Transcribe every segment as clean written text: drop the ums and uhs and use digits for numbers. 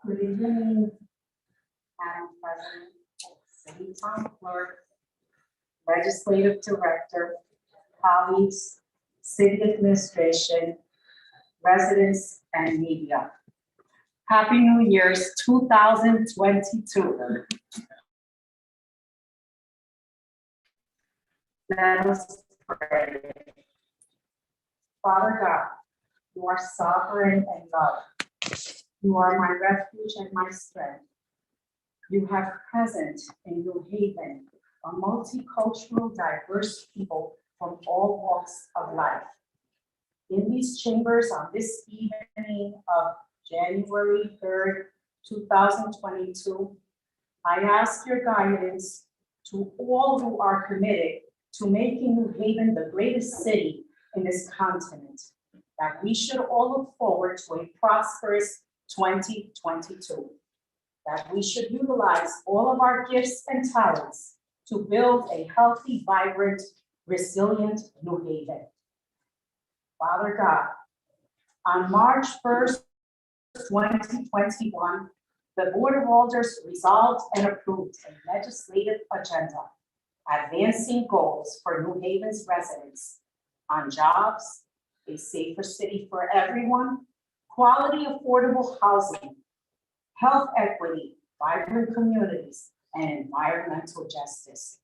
Good evening, Madam President, City Town Clerk, Legislative Director, colleagues, City Administration, residents, and media. Happy New Year's 2022. Let us pray. Father God, you are sovereign and love. You are my refuge and my strength. You have present in New Haven a multicultural, diverse people from all walks of life. In these chambers on this evening of January 3rd, 2022, I ask your guidance to all who are committed to making New Haven the greatest city in this continent, that we should all look forward to a prosperous 2022, that we should utilize all of our gifts and talents to build a healthy, vibrant, resilient New Haven. Father God, on March 1st, 2021, the Board of Alders resolved and approved a legislative agenda advancing goals for New Haven's residents on jobs, a safer city for everyone, quality affordable housing, health equity, vibrant communities, and environmental justice.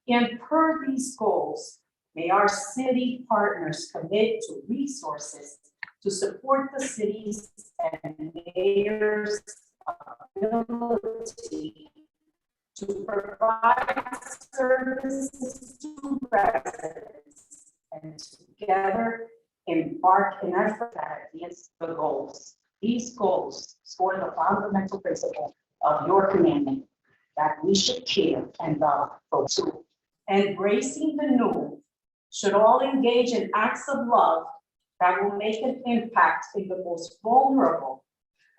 And per these goals, may our city partners commit to resources to support the city's and mayor's ability to provide services to residents and together embark in efforts that advance the goals. These goals score the fundamental principle of your commandment that we should care and love those who, embracing the new, should all engage in acts of love that will make an impact in the most vulnerable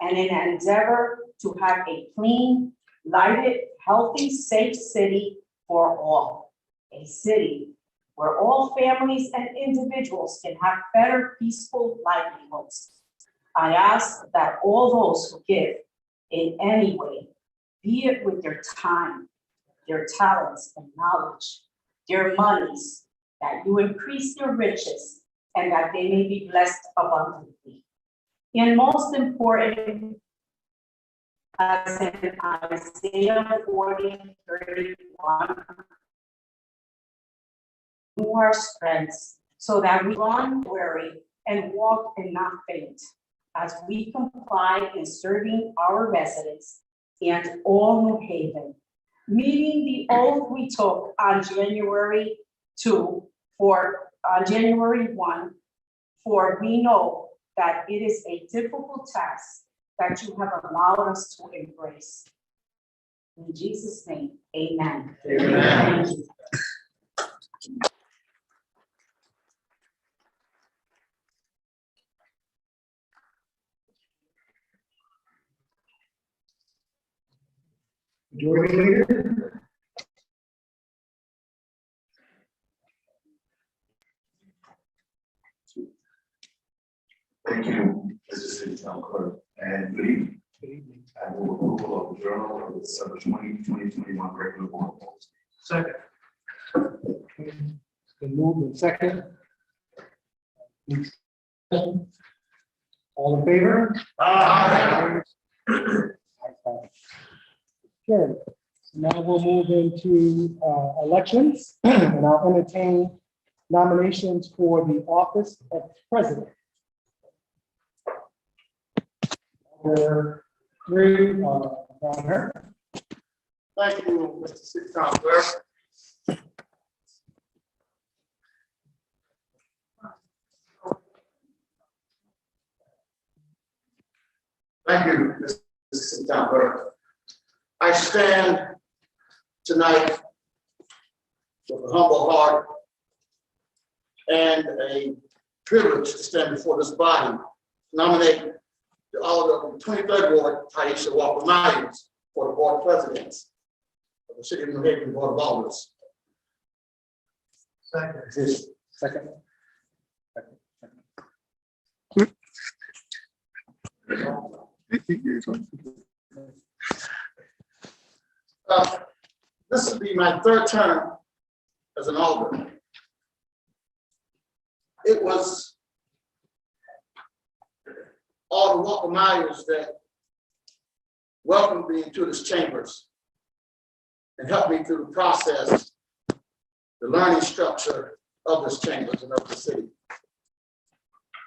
and in an endeavor to have a clean, lighted, healthy, safe city for all. A city where all families and individuals can have better, peaceful livelihoods. I ask that all those who give in any way, be it with their time, their talents and knowledge, their monies, that you increase their riches and that they may be blessed abundantly. And most important, as in Isaiah 40:31, renew our strengths so that we run weary and walk and not faint, as we comply in serving our residents and all New Haven, meeting the oath we took on January 1, for we know that it is a difficult task that you have allowed us to embrace. In Jesus' name, amen. Amen. Thank you. Majority Leader. Thank you, Mr. City Town Clerk, and good evening. I move approval of the Journal of December 2021 regular board polls. Second. Been moved and second. All in favor? Aye. Okay, now we'll move into elections, and I'll entertain nominations for the office of president. Number 3, down here. Thank you, Mr. City Town Clerk. Thank you, Mr. City Town Clerk. I stand tonight with a humble heart and a privilege to stand before this body, nominate the Alder of the 23rd Ward, Taisha Walker Myers, for the board president of the City of New Haven Board of Alders. Second. This will be my third term as an alderman. It was all the Walker Myers that welcomed me into this chambers and helped me through the process, the learning structure of this chambers and of the city.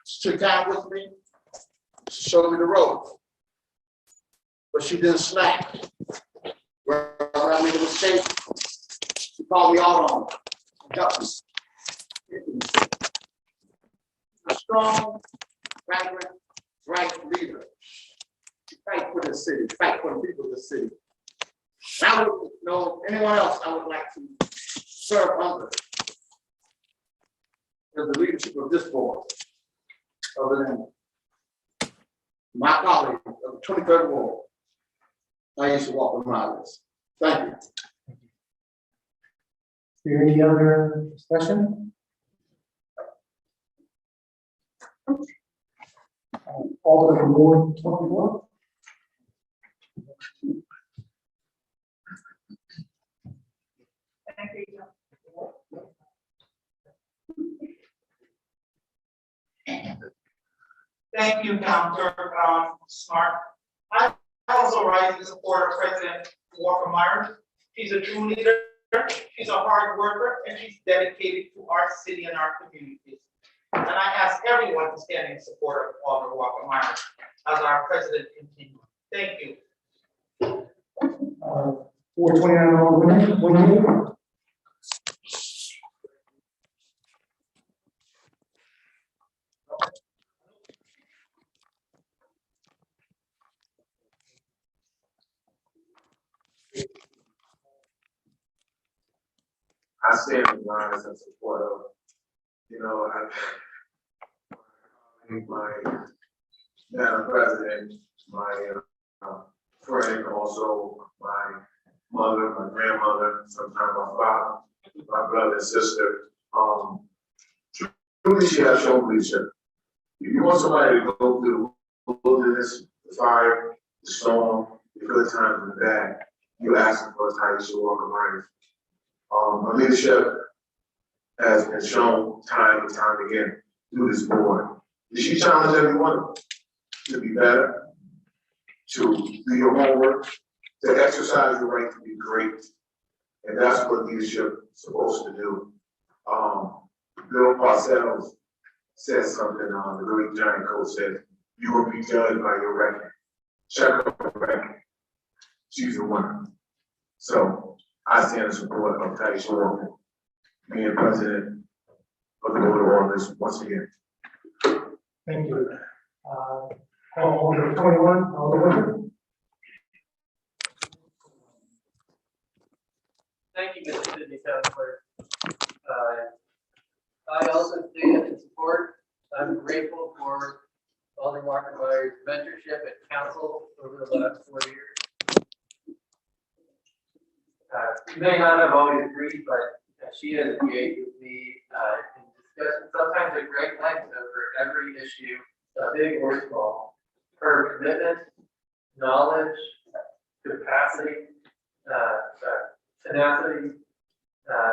She took time with me. She showed me the road, but she didn't slack. When I made a mistake, she called me out on it and helped me. A strong, vibrant, bright leader. Fight for the city, fight for the people of the city. I don't know anyone else I would like to serve under the leadership of this board, other than my colleague of the 23rd Ward. I used to walk with Alders. Thank you. Is there any other discussion? Alderman Ward 24. Thank you, Counselor Smart. I also rise in support of President Walker Myers. She's a true leader, she's a hard worker, and she's dedicated to our city and our communities. And I ask everyone to stand in support of Alder Walker Myers as our president continues. Thank you. 429 Alderman, 1 year. I stand in lines in support of, my Madam President, my friend, also my mother, my grandmother, sometimes my father, my brother and sister. Truly, she has shown leadership. If you want somebody to go through the wilderness, the fire, the storm, the good times and the bad, you ask them for how you should walk around. My leadership has been shown time and time again through this board. She challenged everyone to be better, to do your homework, to exercise your right to be great. And that's what leadership is supposed to do. Bill Parcells said something on the great giant coach said, you will be judged by your record. Check out the record. She's a winner. So I stand in support of Taisha Walker being president of the Board of Aldermen once again. Thank you. Alderman 21, Alderman. Thank you, Mr. Sidney Counselor. I also stand in support. I'm grateful for Alderman Walker Myers' mentorship and counsel over the last 4 years. We may not have always agreed, but she has engaged with me in discussion, sometimes at great length over every issue, big or small. Her commitment, knowledge, capacity, tenacity,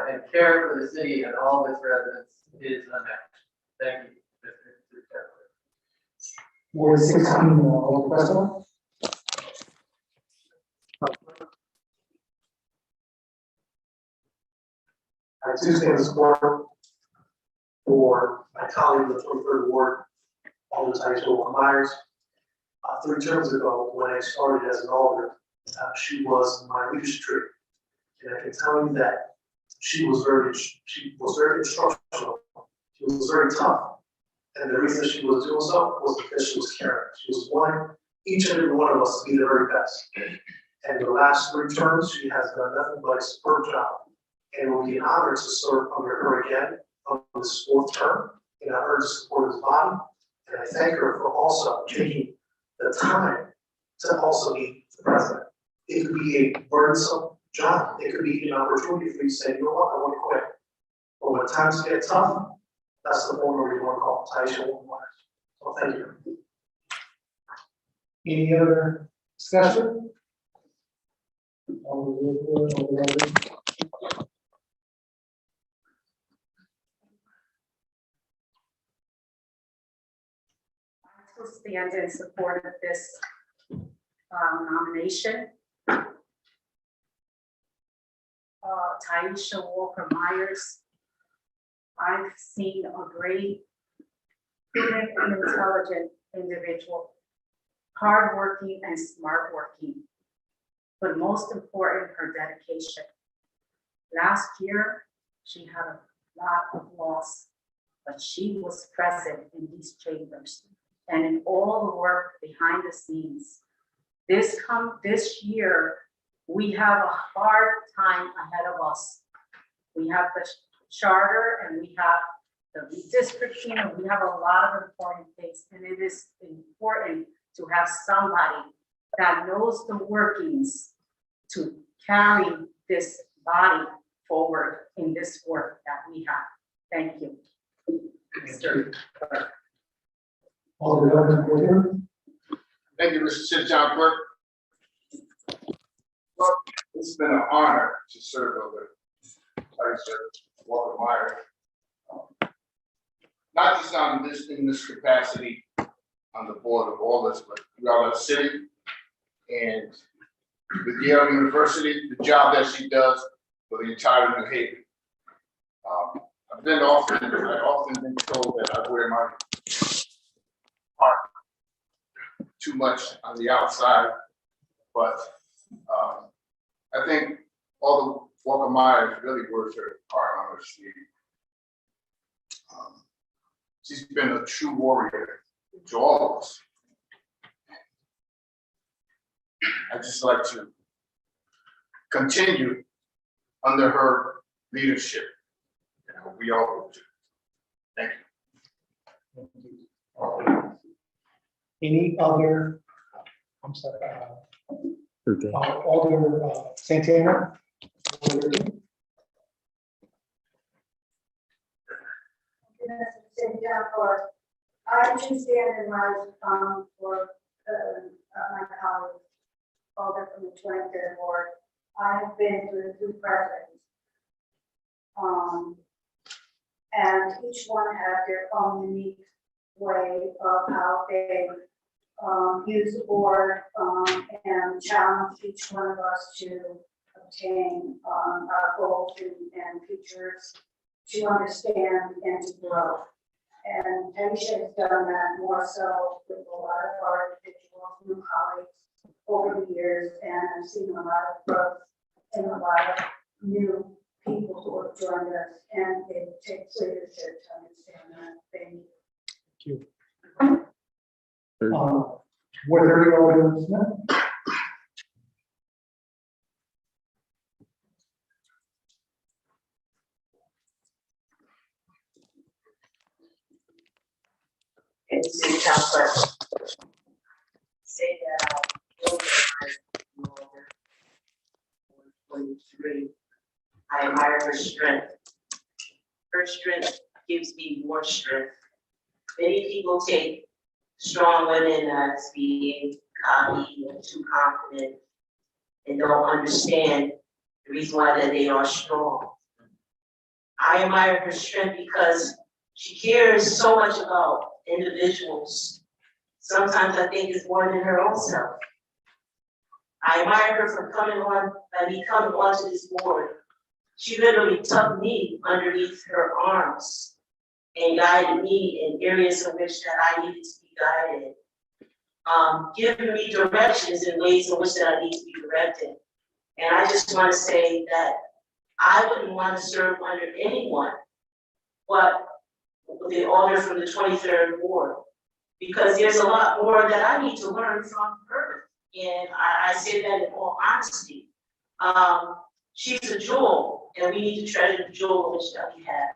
and care for the city and all of its residents is unmatched. Thank you, Mr. Chancellor. Ward 16, Alderman President. I do stand in support for my colleague in the 23rd Ward, Alderman Taisha Walker Myers. 3 terms ago, when I started as an alder, she was my leadership tree. And I can tell you that she was very instructional. She was very tough. And the reason she was doing so was because she was caring. She was wanting each and every one of us to be the very best. And the last 3 terms, she has done nothing but a superb job. And it will be an honor to serve under her again on this 4th term. And I urge the support of this body. And I thank her for also taking the time to also be the president. It could be a burdensome job. It could be an opportunity for you to say, you know what, I want to quit. But when times get tough, that's the moment where you want to call Taisha Walker Myers. So thank you. Any other discussion? All I will stand in support of this nomination. Taisha Walker Myers. I've seen a great, prudent and intelligent individual, hardworking and smart working, but most important, her dedication. Last year, she had a lot of loss, but she was present in these chambers and in all the work behind the scenes. This year, we have a hard time ahead of us. We have the charter and we have the redistricting, and we have a lot of important things. And it is important to have somebody that knows the workings to carry this body forward in this work that we have. Thank you. Mr. Clerk. Thank you, Mr. St. John Clerk. Well, it's been an honor to serve over Walker Myers. Not just in this capacity on the board of Alders, but throughout our city and with Yale University, the job that she does for the entire New Haven. I've often been told that I wear my heart too much on the outside, but I think all the Walker Myers really wears her heart on her sleeve. She's been a true warrior to all of us. I'd just like to continue under her leadership. We all will do. Thank you. Any other, I'm sorry, Alder Santana? I can stand in my for my colleagues, Alder from the 23rd Ward. I have been through 2 presidents. And each one had their own unique way of how they use the board and challenge each one of us to obtain our goals and features, to understand and to grow. And Taisha has done that more so with a lot of our individuals, new colleagues over the years, and I've seen a lot of growth and a lot of new people who have joined us, and it takes leadership to understand that. Thank you. Were there any Alder Smith? City Council say that I admire her strength. Her strength gives me more strength. Many people take strong women as being cocky and too confident and don't understand the reason why that they are strong. I admire her strength because she cares so much about individuals. Sometimes I think it's more than her own self. I admire her for coming onto this board. She literally tucked me underneath her arms and guided me in areas in which that I needed to be guided. Giving me directions in ways in which that I need to be directed. And I just want to say that I wouldn't want to serve under anyone but the Alder from the 23rd Ward, because there's a lot more that I need to learn from her. And I say that in all honesty. She's a jewel, and we need to treasure the jewel which that we have.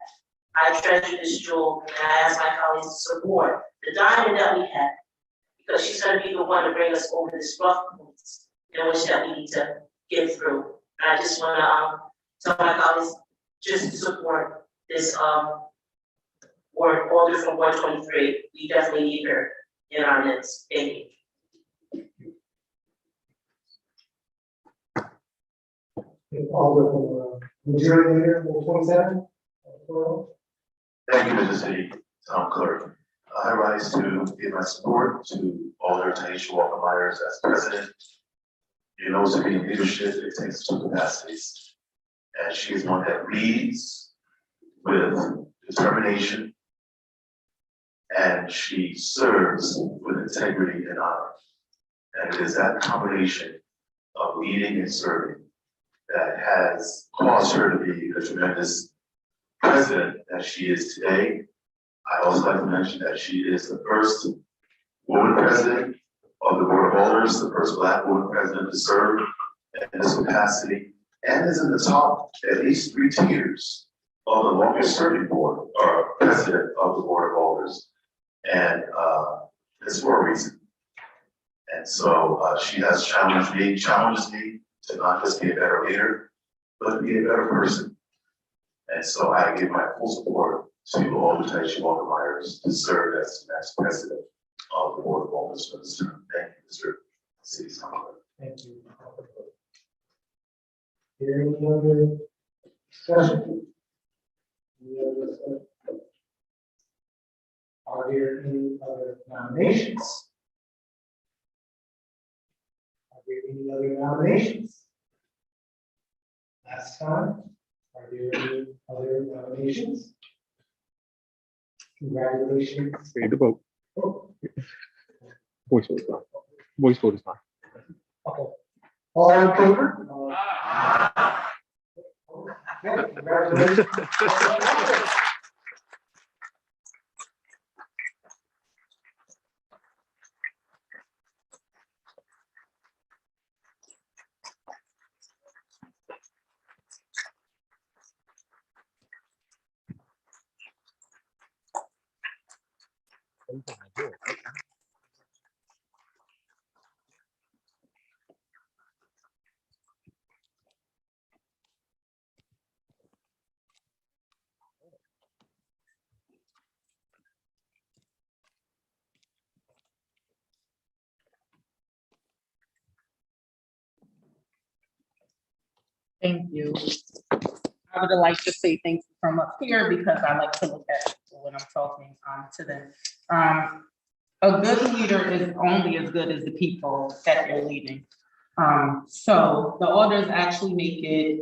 I treasure this jewel, and I ask my colleagues to support the diamond that we have, because she's going to be the one to bring us over this rough points in which that we need to get through. And I just want to tell my colleagues just to support this Alder from 123. We definitely need her in our midst. Thank you. Alder, majority leader, 27. Thank you, Mr. City Town Clerk. I rise to give my support to Alder Taisha Walker Myers as president. You know, to be in leadership, it takes two capacities. And she is one that leads with determination, and she serves with integrity and honor. And it is that combination of leading and serving that has caused her to be the tremendous president that she is today. I also like to mention that she is the first woman president of the Board of Alders, the first Black woman president to serve in this capacity, and is in the top at least 3 tiers of the longest serving board or president of the Board of Alders. And it's for a reason. And so she has challenges me to not just be a better leader, but to be a better person. And so I give my full support to Alder Taisha Walker Myers to serve as the next president of the Board of Alders for this term. Thank you, Mr. City Councilor. Thank you. Here, any other discussion? Any other discussion? Are there any other nominations? Are there any other nominations? Last time, are there any other nominations? Congratulations. Ready to vote. Oh, Voice vote is fine. Voice vote is fine. okay. All in favor? Okay, congratulations. Thank you. I would like to say thank you from up here because I like to look at people when I'm talking to them. A good leader is only as good as the people that they're leading. So the orders actually make it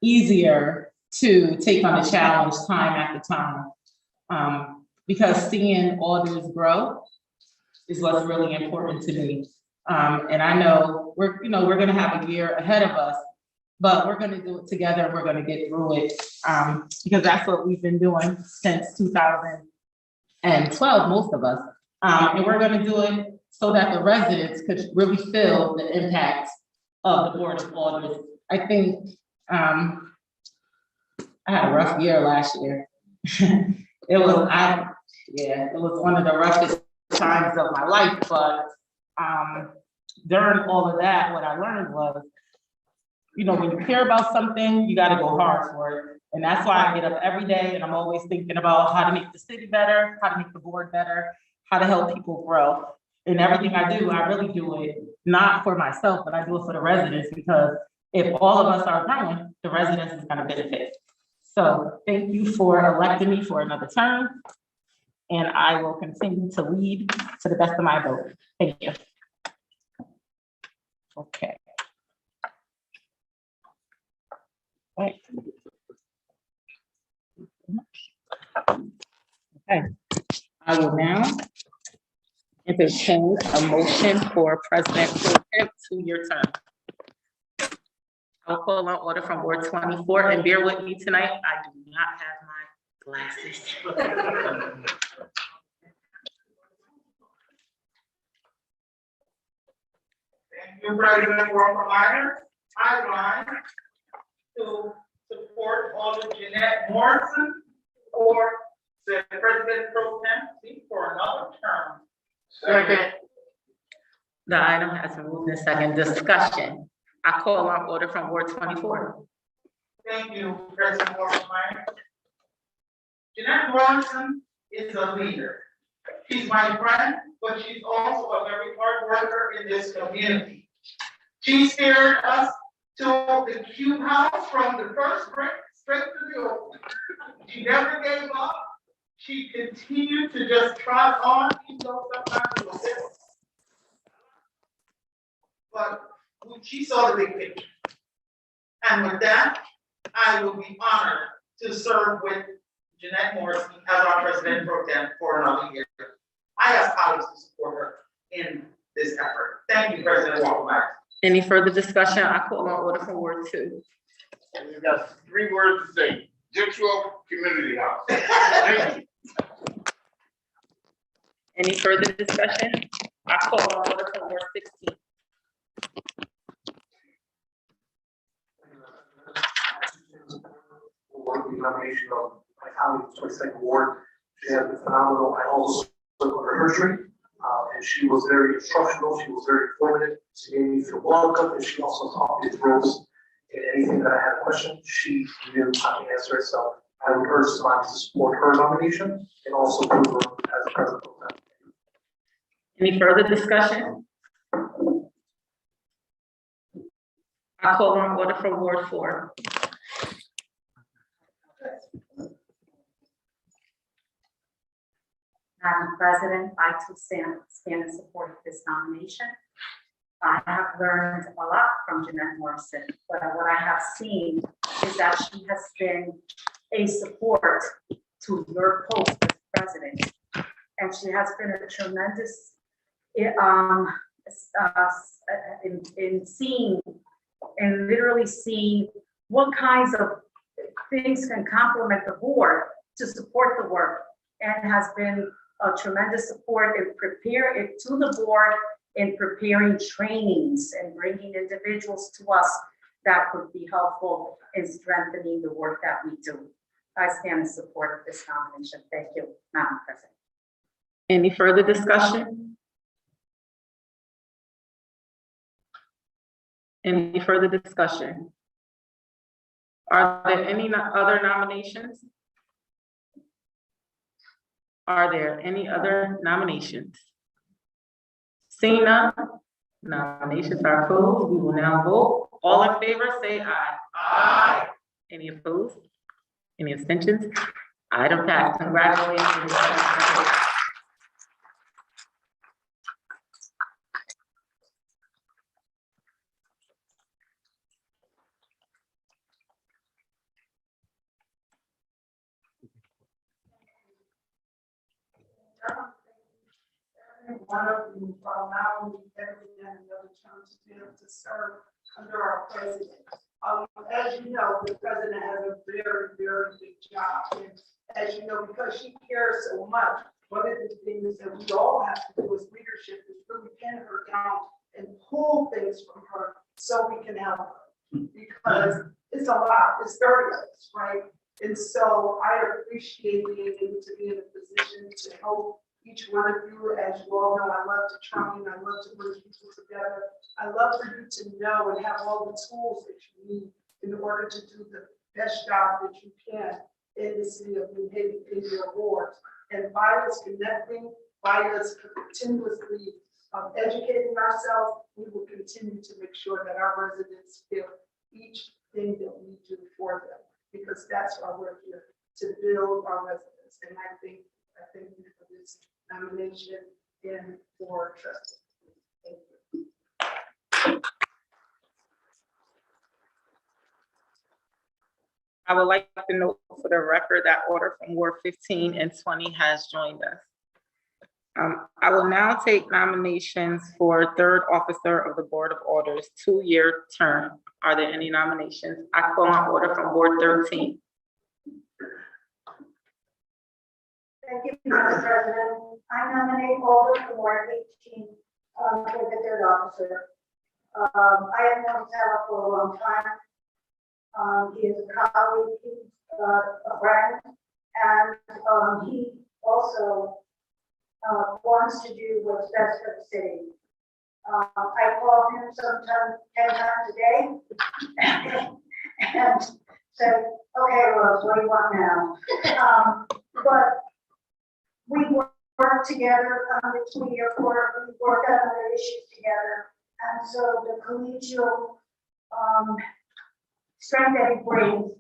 easier to take on the challenge time after time. Because seeing orders grow is what's really important to me. And I know we're gonna have a year ahead of us, but we're gonna do it together. We're gonna get through it because that's what we've been doing since 2012, most of us. And we're gonna do it so that the residents could really feel the impact of the Board of Alders. I think I had a rough year last year. It was one of the roughest times of my life, but during all of that, what I learned was, when you care about something, you gotta go hard for it. And that's why I get up every day and I'm always thinking about how to make the city better, how to make the board better, how to help people grow. And everything I do, I really do it not for myself, but I do it for the residents, because if all of us are growing, the residents is gonna benefit. So thank you for electing me for another term. And I will continue to lead to the best of my ability. Thank you. Okay. Right. Okay, I will now entertain a motion for President Pro Tem 2-year term. I'll call on order from Ward 24, and bear with me tonight, I do not have my glasses. Thank you, President Walker Myers. I rise to support Alder Jeanette Morrison for the President Pro Tem for another term. Second. The item has been moved in second. Discussion. I call on order from Ward 24. Thank you, President Walker Myers. Jeanette Morrison is a leader. She's my friend, but she's also a very hard worker in this community. She steered us to the cube house from the first brick straight to the old. She never gave up. She continued to just trot on, even though sometimes it was difficult. But she saw the big picture. And with that, I will be honored to serve with Jeanette Morrissey as our president pro tem for another year. I ask colleagues to support her in this effort. Thank you, President Walker Myers. Any further discussion? I call on order for Ward 2. And we've got 3 words to say, Dixwell Community House. Thank you. Any further discussion? I call on order for Ward 16. For the nomination of my colleague, 22nd Ward. She has been phenomenal. I also served under her tree. And she was very instructional. She was very informative. She made me feel welcome, and she also taught me the ropes. And anything that I had a question, she knew how to answer it. So I would urge somebody to support her nomination and also approve her as president of that. Any further discussion? I call on order for Ward 4. Madam President, I too stand in support of this nomination. I have learned a lot from Jeanette Morrison, but what I have seen is that she has been a support to your post as president. And she has been a tremendous in seeing and literally seeing what kinds of things can complement the board to support the work, and has been a tremendous support in prepare it to the board in preparing trainings and bringing individuals to us that could be helpful in strengthening the work that we do. I stand in support of this nomination. Thank you, Madam President. Any further discussion? Any further discussion? Are there any other nominations? Are there any other nominations? Seeing none, nominations are closed. We will now vote. All in favor, say aye. Aye. Any opposed? Any abstentions? Item passed. Congratulations. One of them, not only every another term to be able to serve under our president. As you know, the president has a very, very big job. And as you know, because she cares so much, one of the things that we all have to do as leadership is really pin her down and pull things from her so we can help her. Because it's a lot, it's 30 of us, right? And so I appreciate being able to be in a position to help each one of you. As you all know, I love to train, I love to bring people together. I love for you to know and have all the tools that you need in order to do the best job that you can in the city of New Haven, in your wards. And by us connecting, by us continuously educating ourselves, we will continue to make sure that our residents feel each thing that we do for them, because that's why we're here, to build our residents. And I thank you for this nomination and for trusting. Thank you. I would like to note for the record that order from Ward 15 and 20 has joined us. I will now take nominations for third officer of the Board of Alders, 2-year term. Are there any nominations? I call on order from Ward 13. Thank you, Madam President. I nominate Alder from Ward 18 for the third officer. I have known Sarah for a long time. He is a colleague, he's a friend, and he also wants to do what's best for the city. I call him sometimes 10 times a day and say, okay, Rose, what do you want now? But we work together on the 2-year court, we work on other issues together. And so the collegial strength that it brings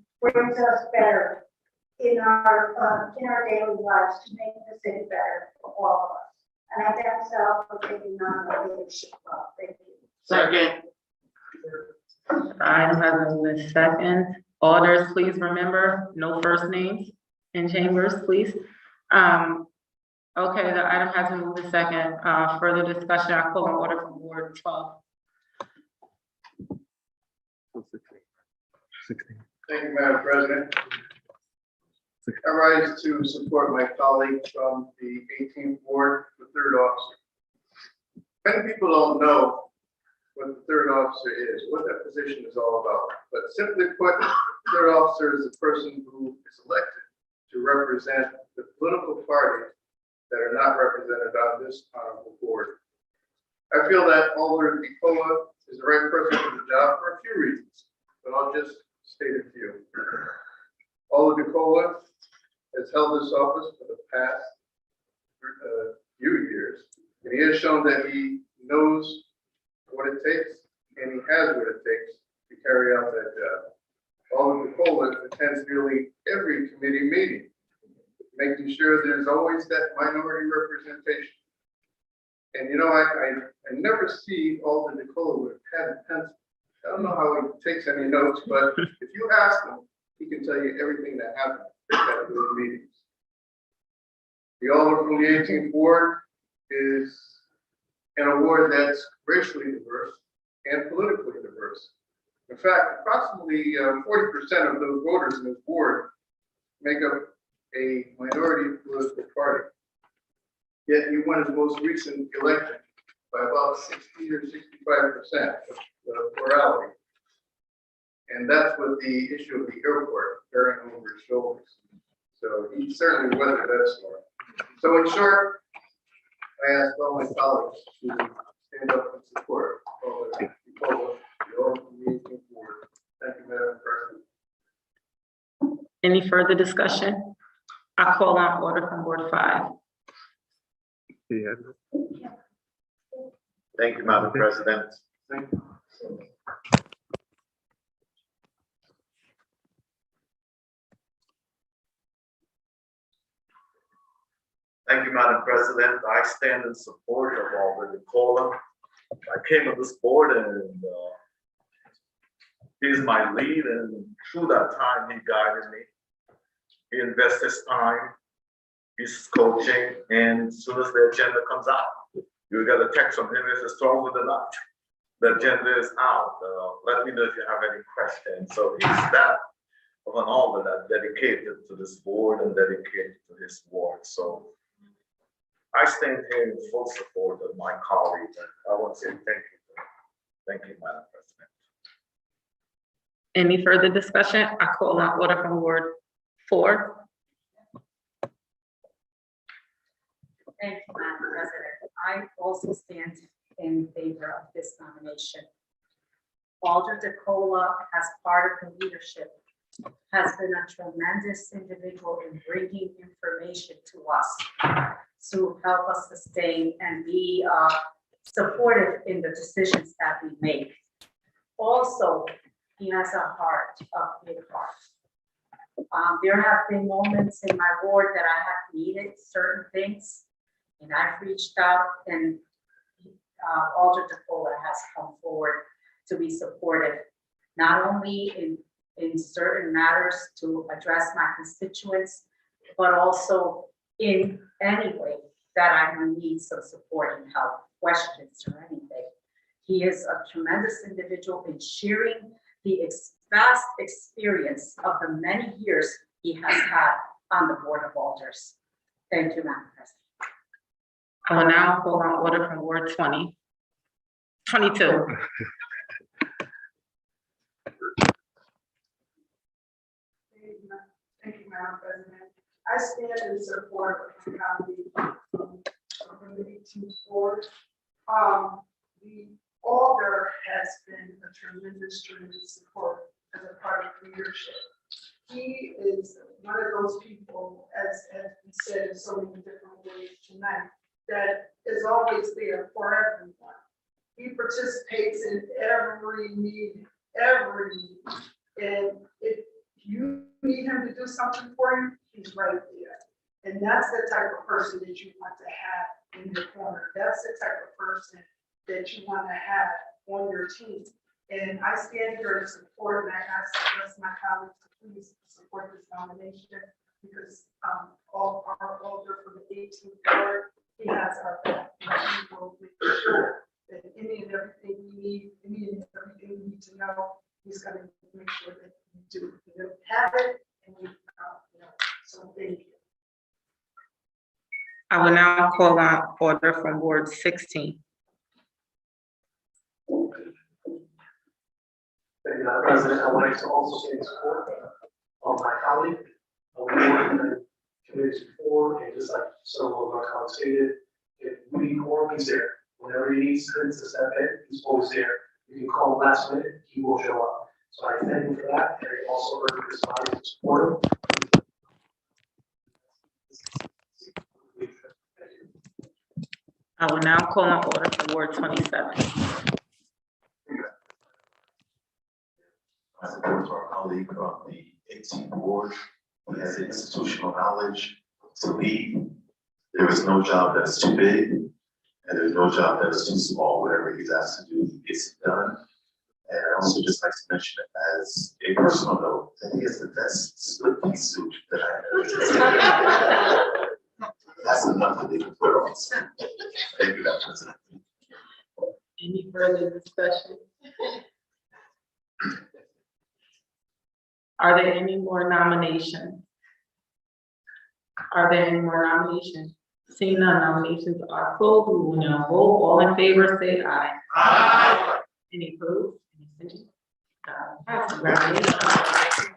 us better in our daily lives to make the city better for all of us. And I thank Sal for taking on the leadership role. Thank you. Second. Item has been moved in second. Alders, please remember, no first names in chambers, please. Okay, the item has been moved in second. Further discussion, I call on order from Ward 12. 16. Thank you, Madam President. I rise to support my colleague from the 18th Ward, the third officer. Many people don't know what the third officer is, what that position is all about. But simply put, the third officer is the person who is elected to represent the political parties that are not represented on this honorable board. I feel that Alder DeCola is the right person for the job for a few reasons, but I'll just state a few. Alder DeCola has held this office for the past few years, and he has shown that he knows what it takes, and he has what it takes to carry out that job. Alder DeCola attends nearly every committee meeting, making sure there's always that minority representation. And you know, I never see Alder DeCola with a pad and pencil. I don't know how he takes any notes, but if you ask him, he can tell you everything that happened at those meetings. The Alder from the 18th Ward is an award that's racially diverse and politically diverse. In fact, approximately 40% of those voters in this ward make up a minority political party. Yet he won his most recent election by about 60 or 65% of plurality. And that's with the issue of the airport bearing over his shoulders. So he certainly weathered that storm. So in short, I ask all my colleagues to stand up and support all the people, the Alder from the 18th Ward. Thank you, Madam President. Any further discussion? I call on order from Ward 5. Yeah. Thank you, Madam President. Thank you, Madam President. I stand in support of Alder DeCola. I came to this board and he's my lead, and through that time, he guided me. He invests his time, he's coaching, and as soon as the agenda comes out, you get a text from him, it's stronger than that. The agenda is out. Let me know if you have any questions. So he's that of an alder that dedicated to this board and dedicated to his ward. So I stand here in full support of my colleagues, and I want to say thank you. Thank you, Madam President. Any further discussion? I call on order from Ward 4. Thank you, Madam President. I also stand in favor of this nomination. Alder DeCola, as part of the leadership, has been a tremendous individual in bringing information to us to help us sustain and be supportive in the decisions that we make. Also, he has a heart, a big heart. There have been moments in my ward that I have needed certain things, and I've reached out, and Alder DeCola has come forward to be supportive, not only in certain matters to address my constituents, but also in any way that I may need some support and help, questions or anything. He is a tremendous individual in sharing the vast experience of the many years he has had on the Board of Alders. Thank you, Madam President. I will now call on order from Ward 22. Thank you, Madam President. I stand in support of the county from the 18th Ward. The Alder has been a tremendous support as a part of leadership. He is one of those people, as we said in so many different ways tonight, that is always there for everyone. He participates in every meeting. every meeting. And if you need him to do something for you, he's right there. And that's the type of person that you want to have in your corner. That's the type of person that you want to have on your team. And I stand here to support, and I ask the rest of my colleagues to please support this nomination, because all our older from the 18th ward, he has our back. And he will make sure that any and everything we need, any and everything we need to know, he's going to make sure that we do. We don't have it, and we, so thank you. I will now call on order from Ward 16. And, President, I would like to also say in support of my colleague, on the board and committees before, and just like several of my colleagues stated, if we need more, he's there. Whenever he needs to step in, he's always there. You can call him last minute, he will show up. So I thank him for that, and I also urge his body to support him. I will now call on order for Ward 27. I support our colleague from the 18th ward. He has the institutional knowledge to lead. There is no job that is too big, and there's no job that is too small. Whatever he's asked to do, he gets it done. And I also just like to mention it as a personal note that he has the best split piece suit that I ever seen. That's enough to leave put on. Thank you, Madam President. Any further discussion? Are there any more nominations? Are there any more nominations? Seeing none, nominations are closed. We will now vote. All in favor, say aye. Aye. Any opposed? Any abstentions? Congratulations.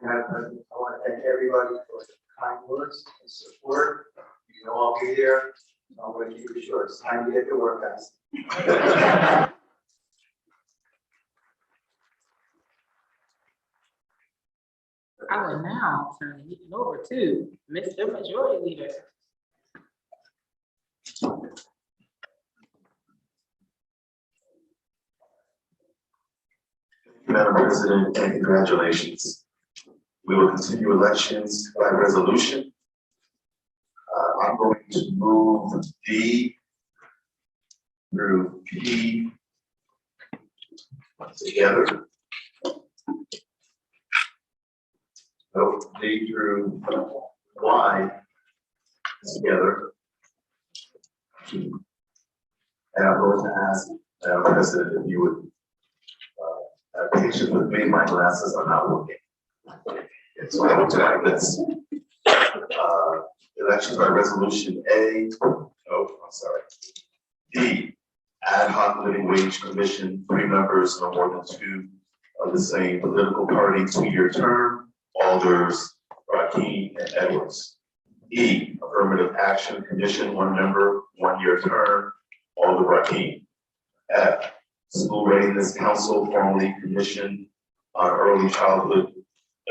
Madam President, I want to thank everybody for the kind words and support. You know I'll be there. I'm going to keep it short. It's time to get to work, guys. I will now turn the meeting over to Mr. Majority Leader. Madam President, and congratulations. We will continue elections by resolution. I'm going to move D through P together. So D through Y together. And I'm going to ask Madam President if you would have patience with me. My glasses are not working. And so I looked at this. Elections by resolution A. Oh, I'm sorry. D. Ad hoc living wage commission, 3 members, no more than 2 of the same political party, 2-year term. Alders, Rakeem, and Edwards. E. Affirmative action commission, 1 member, 1-year term. Alder Rakeem. F. School Readiness Council, formerly Commission on Early Childhood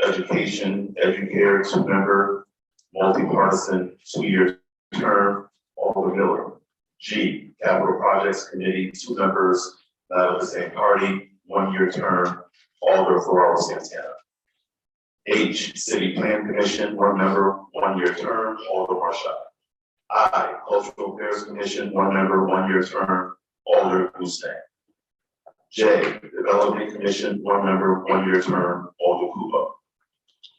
Education, Educare, 2-member, multi-partisan, 2-year term, Alder Miller. G, Capital Projects Committee, 2 members, not of the same party, 1-year term, Alder Ferraro Santana. H, City Plan Commission, 1 member, 1-year term, Alder Marshall. I, Cultural Affairs Commission, 1 member, 1-year term, Alder Mustang. J, Development Commission, 1 member, 1-year term, Alder Kuba.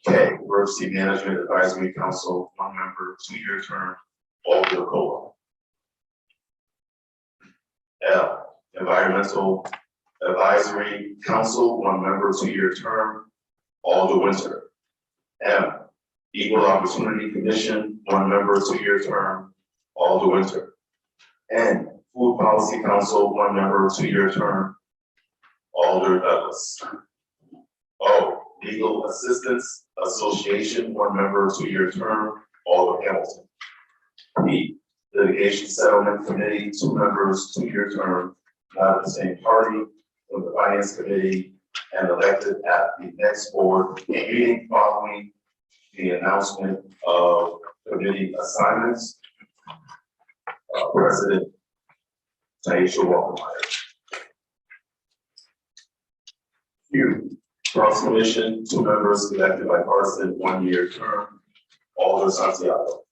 K, Emergency Management Advisory Council, 1 member, 2-year term, Alder Cola. L, Environmental Advisory Council, 1 member, 2-year term, Alder Winter. M, Equal Opportunity Commission, 1 member, 2-year term, Alder Winter. N, Food Policy Council, 1 member, 2-year term, Alder Douglas. O, Legal Assistance Association, 1 member, 2-year term, Alder Hamilton. P, Litigation Settlement Committee, 2 members, 2-year term, not of the same party, from the Finance Committee, and elected at the next board meeting following the announcement of committee assignments. President Taisha Walker-Myers. Q, Cross Commission, 2 members elected by partisan, 1-year term, Alder Santiago.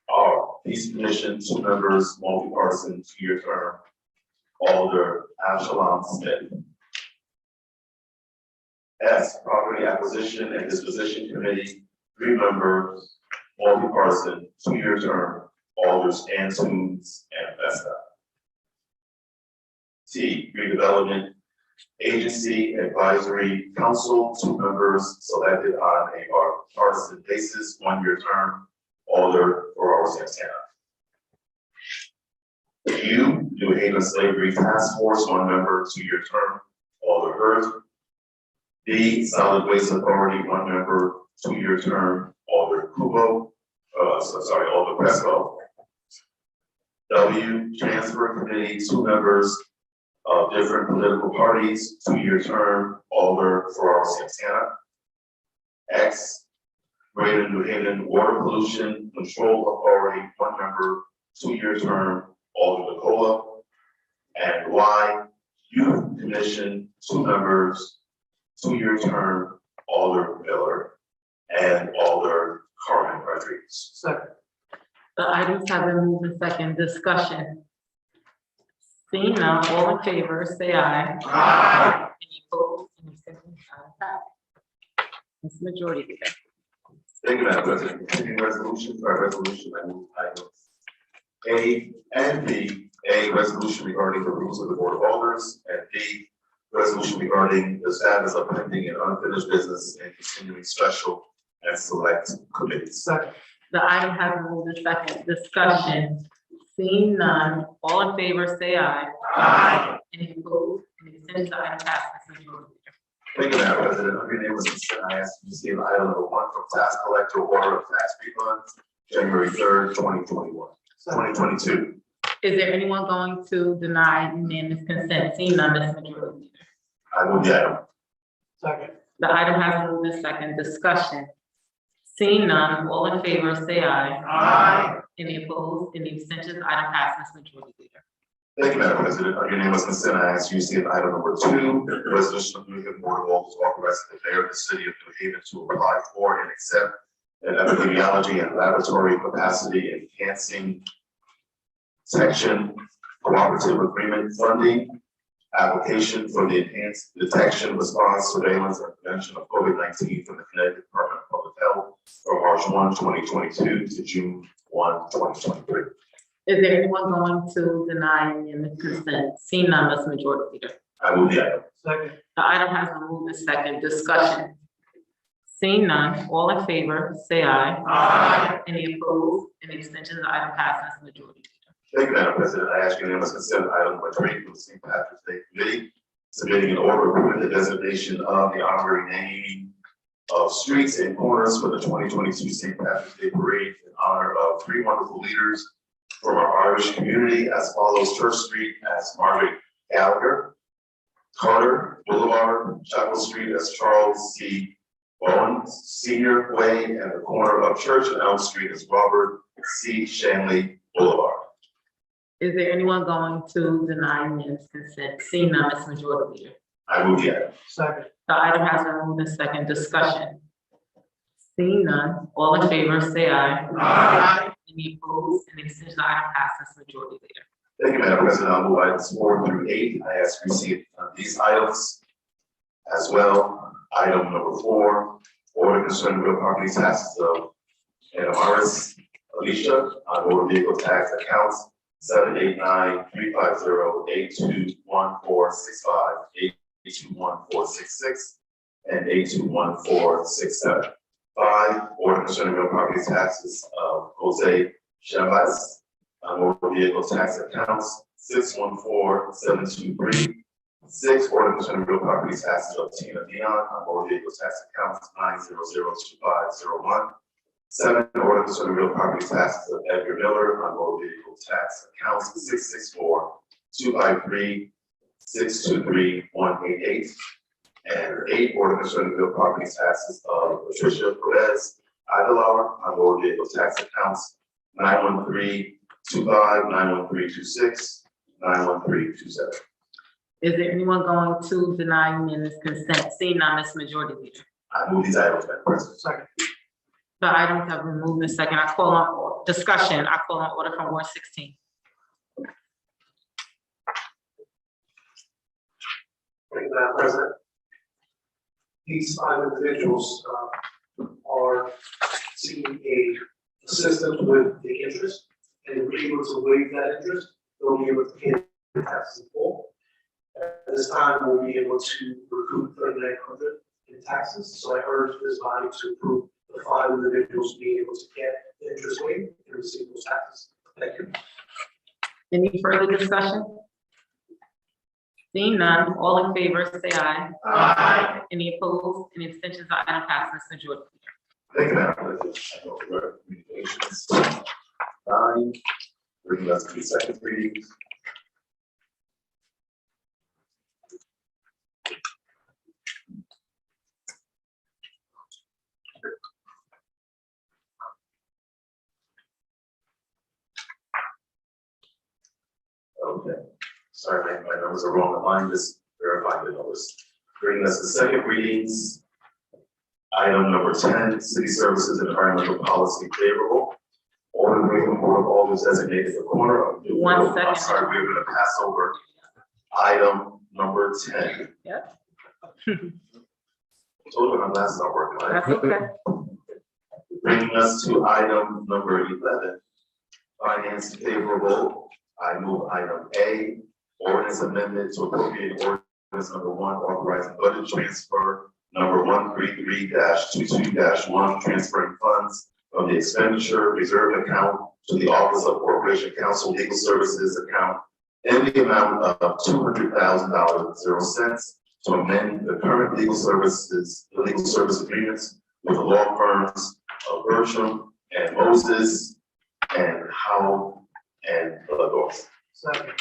R, Peace Commission, 2 members, multi-partisan, 2-year term, Alder Absalom Smith. S, Property Acquisition and Disposition Committee, 3 members, multi-partisan, 2-year term, Alders Antunes and Vesta. T, Redevelopment Agency Advisory Council, 2 members selected on a partisan basis, 1-year term, Alder Aurora Santana. U, New Haven Slavery Task Force, 1 member, 2-year term, Alder Hurt. B, Solid Waste Authority, 1 member, 2-year term, Alder Kubo, Alder Presco. W, Transfer Committee, 2 members of different political parties, 2-year term, Alder Ferraro Santana. X, Greater New Haven Water Pollution Control Authority, 1 member, 2-year term, Alder Nicola. And Y, Youth Commission, 2 members, 2-year term, Alder Miller and Alder Carmen Rodriguez. Second. The items have been moved in second. Discussion. Seeing none, all in favor, say aye. Aye. Any opposed? Any abstentions? Ayes have it. It's majority leader. Thank you, Madam President. Continuing resolutions, by resolution, I move items A and B. A, resolution regarding the rules of the Board of Alders, and B, resolution regarding the status of pending and unfinished business and continuing special and select committees. Second. The item has been moved in second. Discussion. Seeing none, all in favor, say aye. Aye. Any opposed? Any abstentions? The item passes. Majority leader. Thank you, Madam President. Under your name was consent, I ask you to see item number 1 from tax collector order of tax refunds, January 3rd, 2022. Is there anyone going to deny unanimous consent? Seeing none, Ms. Majority Leader. I move the item. Second. The item has been moved in second. Discussion. Seeing none, all in favor, say aye. Aye. Any opposed? Any abstentions? Item passes. Majority Leader. Thank you, Madam President. Under your name was consent, I ask you to see item number 2, the resolution of the New Haven Board of Alders authorizing the mayor of the city of New Haven to apply for and accept an epidemiology and laboratory capacity enhancing section cooperative agreement funding application for the enhanced detection, response, surveillance, and prevention of COVID-19 from the Connecticut Department of Public Health from March 1, 2022 to June 1, 2023. Is there anyone going to deny unanimous consent? Seeing none, Ms. Majority Leader. I move the item. Second. The item has been moved in second. Discussion. Seeing none, all in favor, say aye. Aye. Any opposed? Any abstentions? The item passes. Majority Leader. Thank you, Madam President. I ask unanimous consent item number 3 from the St. Patrick's Day Committee, submitting an order approving the designation of the honorary naming of streets and corners for the 2022 St. Patrick's Day Parade in honor of 3 wonderful leaders from our Irish community as follows: Church Street as Margaret Gallagher, Carter Boulevard, Chapel Street as Charles C. Bowen Senior Way, and the corner of Church and Elm Street as Robert C. Shanley Boulevard. Is there anyone going to deny unanimous consent? Seeing none, Ms. Majority Leader. I move the item. Second. The item has been moved in second. Discussion. Seeing none, all in favor, say aye. Aye. Any opposed? Any abstentions? The item passes. Majority Leader. Thank you, Madam President. I'll move items 4 through 8. I ask you to see these items as well. Item number 4, order concerning real property taxes of Anamaris Alicia on motor vehicle tax accounts 789-350-821465, 821466, and 821467. 5, order concerning real property taxes of Jose Chavez on motor vehicle tax accounts 614723. 6, order concerning real property taxes of Tina Dion on motor vehicle tax accounts 9002501. 7, ordinance on the real property taxes of Edgar Miller on motor vehicle tax accounts 664-253-623-188. And 8, ordinance on the real property taxes of Patricia Perez Aguilar on motor vehicle tax accounts 913-25, 913-26, 913-27. Is there anyone going to deny unanimous consent? Seeing none, Ms. Majority Leader. I move these items, Madam President. Second. The items have been moved in second. I call on discussion. I call on order from Ward 16. Thank you, Madam President. These 5 individuals are seeking assistance with the interest, and if we're able to waive that interest, they'll be able to pay the taxes in full. At this time, we'll be able to recoup 3,900 in taxes, so I urge this body to approve the 5 individuals being able to get the interest waived and receive those taxes. Thank you. Any further discussion? Seeing none, all in favor, say aye. Aye. Any opposed? Any abstentions? The item passes. Majority Leader. Thank you, Madam President. I go for communications. 9, bringing us to the second reading. Okay, sorry, my numbers are wrong. Mine just verified the numbers. Bringing us to second readings. Item number 10, city services and environmental policy favorable. Order moving Board of Alders designated the corner of. One second. I'm sorry, we're gonna pass over item number 10. Yep. Told you my glasses not working. Right? That's okay. Bringing us to item number 11, finance favorable. I move item A, ordinance amendment to appropriate ordinance number 1, authorizing budget transfer number 133-22-1, transferring funds from the expenditure reserve account to the Office of Corporation Counsel Legal Services account in the amount of $200,000.00 to amend the current legal service agreements with the law firms of Bertram and Moses and Howell and Dawson. Second.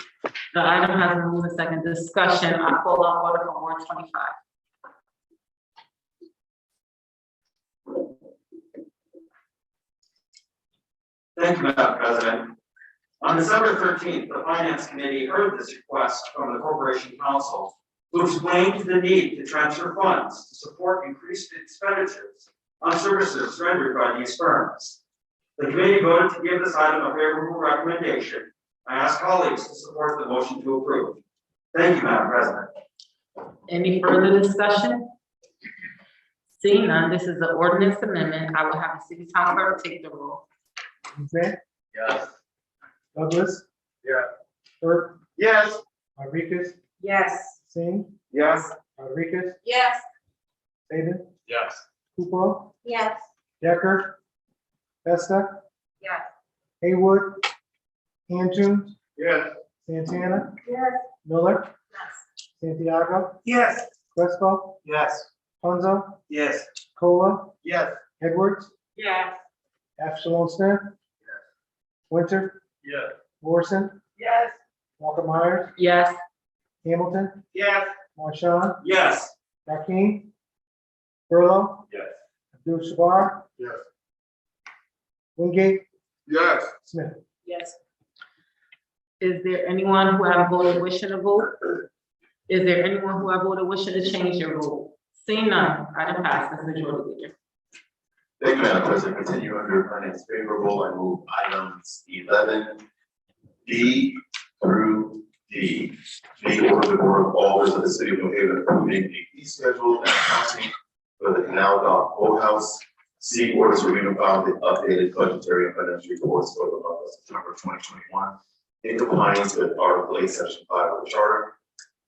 The item has been moved in second. Discussion. I call on order from Ward 25. Thank you, Madam President. On December 13th, the Finance Committee heard this request from the Corporation Counsel, who explained the need to transfer funds to support increased expenditures on services rendered by these firms. The committee voted to give this item a favorable recommendation. I ask colleagues to support the motion to approve. Thank you, Madam President. Any further discussion? Seeing none, this is the ordinance amendment. I will have the city council clerk take the roll. Zay, Yes. Douglas. Yeah. Burke, Yes. Rodriguez, Yes. Singh, Yes. Rodriguez, Yes. Saban, Yes. Cooper, Yes. Decker, Vesta, Yes. Haywood, Antoon, Yes. Santana, Yes. Miller, Yes. Santiago, Yes. Crespo, Yes. Punzo, Yes. Cola, Yes. Edwards, Yes. Absalom Smith, Winter, Yes. Morrison, Yes. Walker Myers, Yes. Hamilton, Yes. Marshall, Yes. Rakeem, Burlow, Yes. Abdul Shabar, Yes. Wingate, Yes. Smith. Yes. Is there anyone who have voted wishing to vote? Is there anyone who have voted wishing to change their vote? Seeing none, item passes. Majority Leader. Thank you, Madam President. Continue under finance favorable. I move items 11 B through D. B, order the Board of Alders of the City of New Haven approving a fee schedule and accounting for the Canal Dock Boathouse. C, order to refile the updated budgetary and financial reports for the month of September 2021 in compliance with Article 8, Section 5 of the Charter.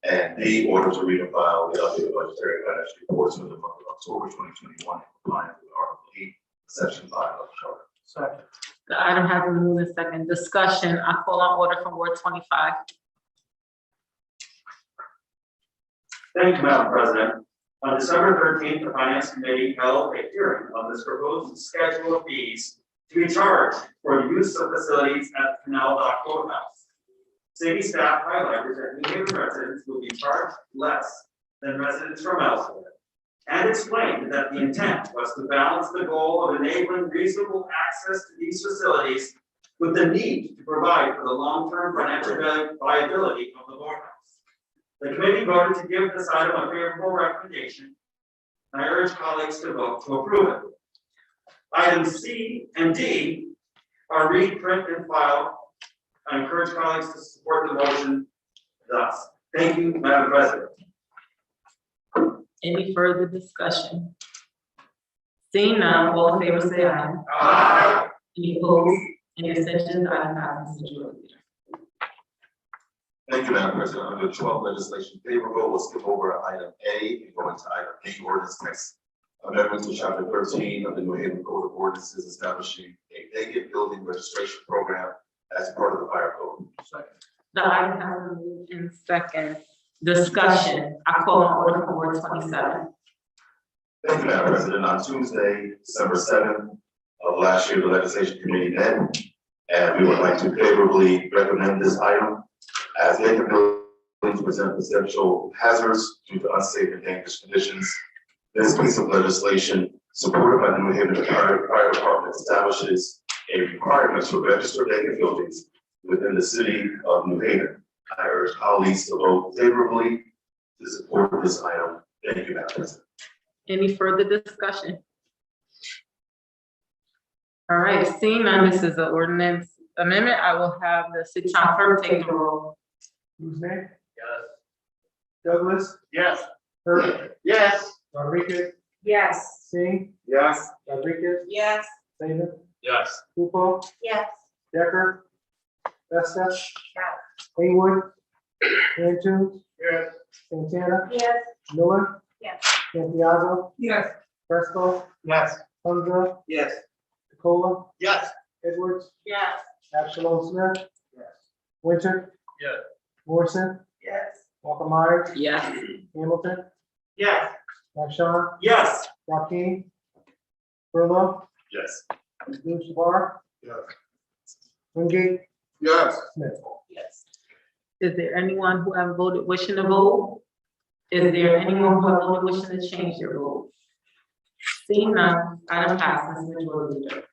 And D, order to refile the updated budgetary and financial reports for the month of October 2021 in compliance with Article 8, Section 5 of the Charter. Second. The item has been moved in second. Discussion. I call on order from Ward 25. Thank you, Madam President. On December 13th, the Finance Committee held a hearing on this proposed schedule of fees to be charged for the use of facilities at Canal Dock Courthouse. City staff highlighted that New Haven residents will be charged less than residents from elsewhere, and explained that the intent was to balance the goal of enabling reasonable access to these facilities with the need to provide for the long-term financial viability of the courthouse. The committee voted to give this item a favorable recommendation, and I urge colleagues to vote to approve it. Items C and D are read, print, and file. I encourage colleagues to support the motion thus. Thank you, Madam President. Any further discussion? Seeing none, all in favor say aye. Aye. Any opposed? Any abstentions? Item passes. Majority Leader. Thank you, Madam President. Under 12 legislation favorable, we'll skip over item A and go into item B, ordinance text amendment to chapter 13 of the New Haven Code of Ordinances establishing a vacant building registration program as part of the fire code. The item has been moved in second. Discussion. I call on order for Ward 27. Thank you, Madam President. On Tuesday, December 7th of last year, the legislation committee met, and we would like to favorably recommend this item as vacant buildings present potential hazards due to unsafe and dangerous conditions. This piece of legislation, supported by the New Haven Fire Department, establishes a requirement to register vacant buildings within the city of New Haven. I urge colleagues to vote favorably to support this item. Thank you, Madam President. Any further discussion? All right, seeing none, this is an ordinance amendment. I will have the city town clerk take the roll. Whose name? Yes. Douglas, Yes. Hurd, Yes. Rodriguez, Yes. Singh, Yes. Rodriguez, Yes. Saban, Yes. Lupo, Yes. Decker, Vesta, Haywood, Cantu, Yes. Santana, Yes. Miller, Yes. Campiazzo, Yes. Fresco, Yes. Tundra, Yes. Nicola, Yes. Edwards, Yes. Absalom Smith, Yes. Winter, Yes. Morrison, Yes. Walker Myers, Yes. Hamilton, Yes. Marshon, Yes. Joaquin, Furlow, Yes. Louis Savar, Yes. Wingate, Yes. Smith. Yes. Is there anyone who have voted wishing to vote? Is there anyone who have voted wishing to change their vote? Seeing none, item passes. Majority Leader.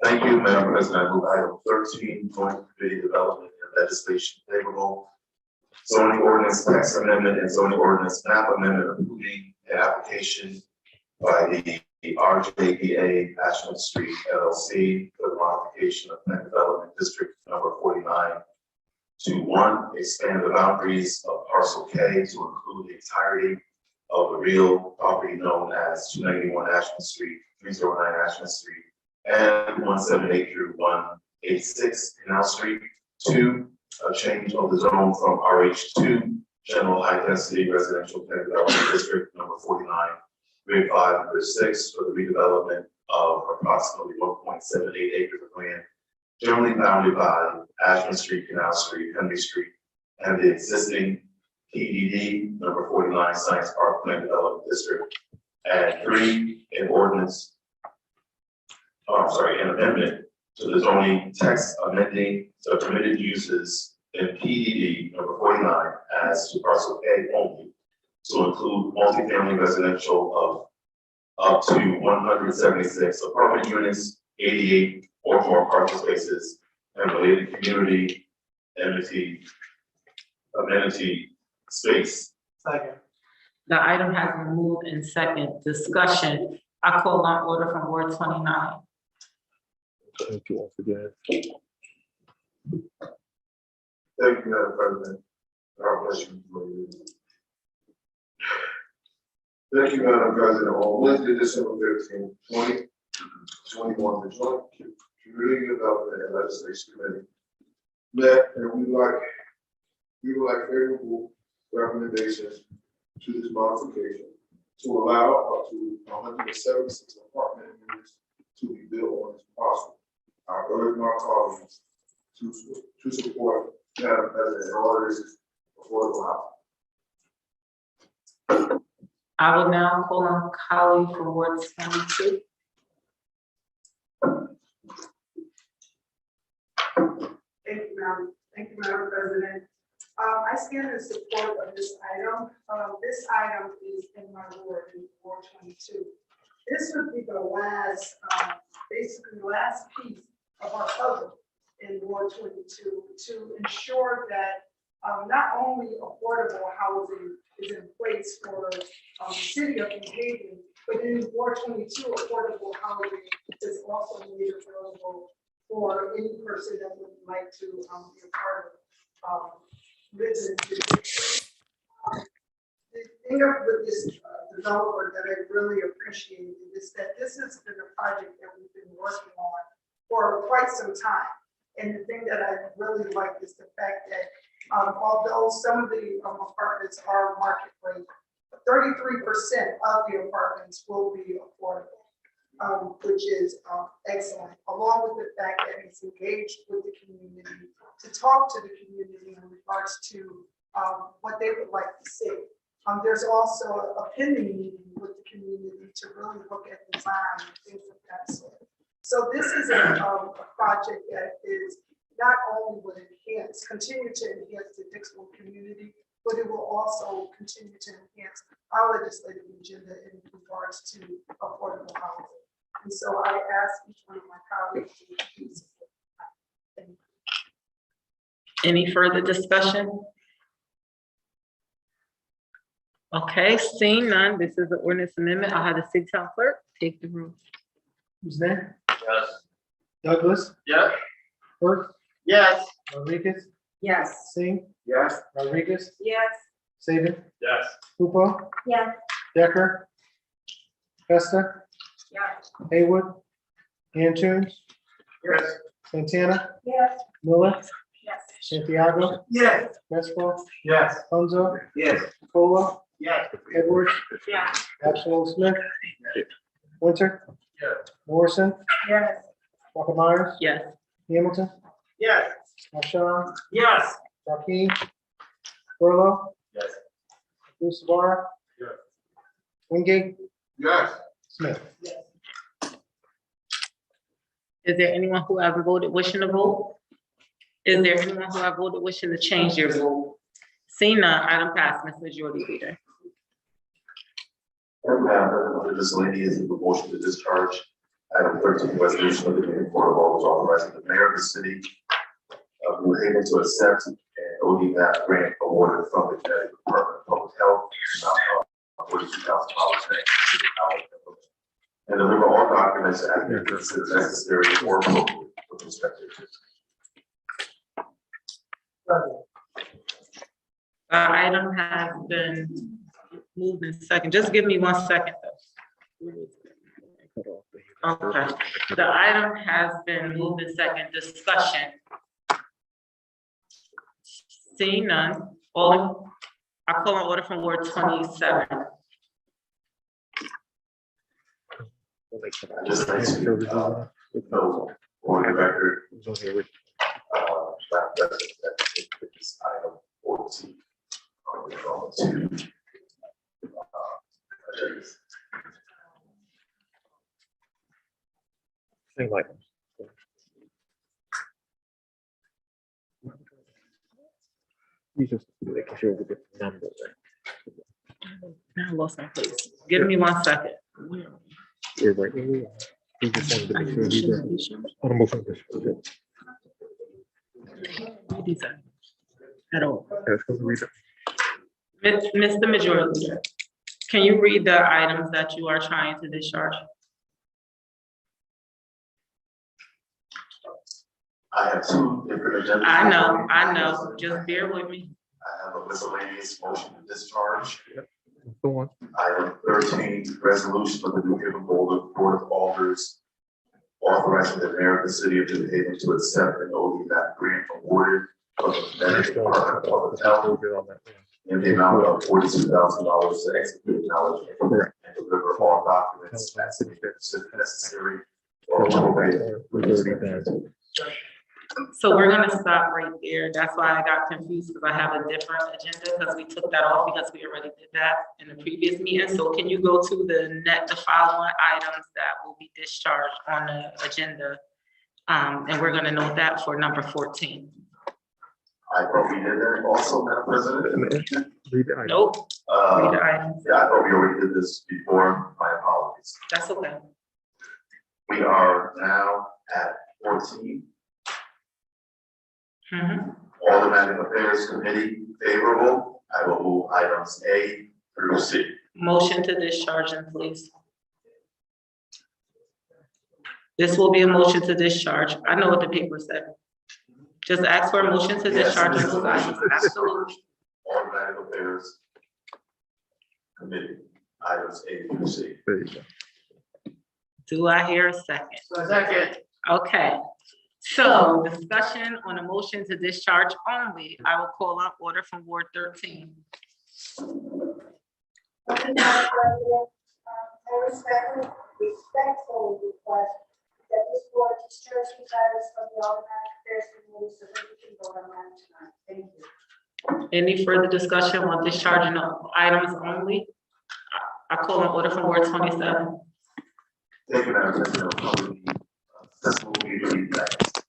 Thank you, Madam President. I move item 13, joint committee development and legislation favorable. Zoning ordinance text amendment and zoning ordinance map amendment approving an application by the RJBA Ashland Street LLC for the modification of Plan Development District number 49 to 1, expand the boundaries of parcel K to include the entirety of the real property known as 291 Ashland Street, 309 Ashland Street, and 178 through 186 Canal Street. 2, a change of the zone from RH2, General High Density Residential Plan Development District number 49, Grade 5 and Grade 6 for the redevelopment of approximately 1.78 acres of land, generally bounded by Ashland Street, Canal Street, Henry Street, and the existing PDD number 49 Science Park Plan Development District. And 3, an amendment to the zoning text amending the permitted uses in PDD number 49 as to parcel A only, to include multifamily residential of up to 176 apartment units, 88 or more parking spaces, and related community amenity space. Second. The item has been moved in second. Discussion. I call on order from Ward 29. Thank you once again. Thank you, Madam President. God bless you. Thank you, Madam President. On Wednesday, December 15, 2021, the Joint Community Development and Legislation Committee met, and we would like favorable recommendations to this modification to allow up to 176 apartment units to be built on this parcel. I urge my colleagues to support Madam President, in order this affordable housing. I will now call on Holly for Ward 22. Thank you, Madam President. I stand in support of this item. This item is in my ward, in Ward 22. This would be the last, basically last piece of our puzzle in Ward 22 to ensure that not only affordable housing is in place for the city of New Haven, but in Ward 22, affordable housing is also made available for any person that would like to be a part of residency. The thing with this developer that I really appreciate is that this has been a project that we've been working on for quite some time. And the thing that I really like is the fact that although some of the apartments are market rate, 33% of the apartments will be affordable, which is excellent, along with the fact that he's engaged with the community to talk to the community in regards to what they would like to see. There's also a pending meeting with the community to really look at design and things of that sort. So this is a project that is not only would continue to enhance the Dixville community, but it will also continue to enhance our legislative agenda in regards to affordable housing. And so I ask each one of my colleagues to please support. Thank you. Any further discussion? Okay, seeing none, this is the ordinance amendment. I'll have the city town clerk take the room. Who's there? Yes. Douglas, Yes. Burke, Yes. Rodriguez, Yes. Singh, Yes. Rodriguez, Yes. Saban, Yes. Hooper, Yes. Decker, Fester, Yes. Haywood, Antunes, Yes. Santana, Yes. Miller, Yes. Santiago, Yes. Westfall, Yes. Funzo, Yes. Cola, Yes. Edwards, Yes. Absolute Smith, Winter, Yes. Morrison, Yes. Walker Myers, Yes. Hamilton, Yes. Marshall, Yes. Joaquin, Burlow, Yes. Bruce Savara, Yes. Wingate, Yes. Smith. Is there anyone who haven't voted wishing to vote? Is there anyone who have voted wishing to change their vote? Seeing none, item passed, Ms. Majority Leader. Madam President, this lady is the motion to discharge item 13, resolution of the Board of Aldermen authorizing the mayor of the city of New Haven to accept an ODMAP grant awarded from the Connecticut Department of Public Health, $42,000, and deliver all documents and consider necessary or appropriate with respect to this. Item has been moved in second. Just give me 1 second. Okay, the item has been moved in second. Discussion. Seeing none, I call an order from Ward 27. I just like to, know, for the record, that this item 14, we're going to, Same item. You just making sure we get the number right. Now I lost my place. Give me 1 second. We're right where we are. We just wanted to make sure we got on a motion. These are- At all. That's supposed to read it. Mr. Majority Leader, can you read the items that you are trying to discharge? I have two different agendas. I know, just bear with me. I have a miscellaneous motion to discharge. Go on. Item 13, resolution of the New Haven Board of Alders authorizing the mayor of the city of New Haven to accept an ODMAP grant awarded from the Connecticut Department of Public Health in the amount of $42,000 to execute knowledge and deliver all documents as necessary or appropriate. So we're gonna stop right there. That's why I got confused, because I have a different agenda, because we took that off because we already did that in the previous meeting. So can you go to the following items that will be discharged on the agenda? And we're gonna note that for number 14. I thought we did that also, Madam President. Read the item. Nope, read the Uh, items. yeah, I thought we already did this before. My apologies. That's okay. We are now at 14. Mhm. Alderman Affairs Committee favorable. I will move items A through C. Motion to discharge them, please. This will be a motion to discharge. I know what the paper said. Just ask for a motion to Yes, discharge this is those a motion items. to discharge. Absolutely. Alderman Affairs Committee, items A through C. There you go. Do I hear a second? Second. Okay, so discussion on a motion to discharge only. I will call up order from Ward 13. Madam President, I respectfully request that this board discharge these items from the automatic affairs committee so that we can vote on them tonight. Thank you. Any further discussion on discharging of items only? I call on order from Ward 27. Thank you, Madam President. This will be the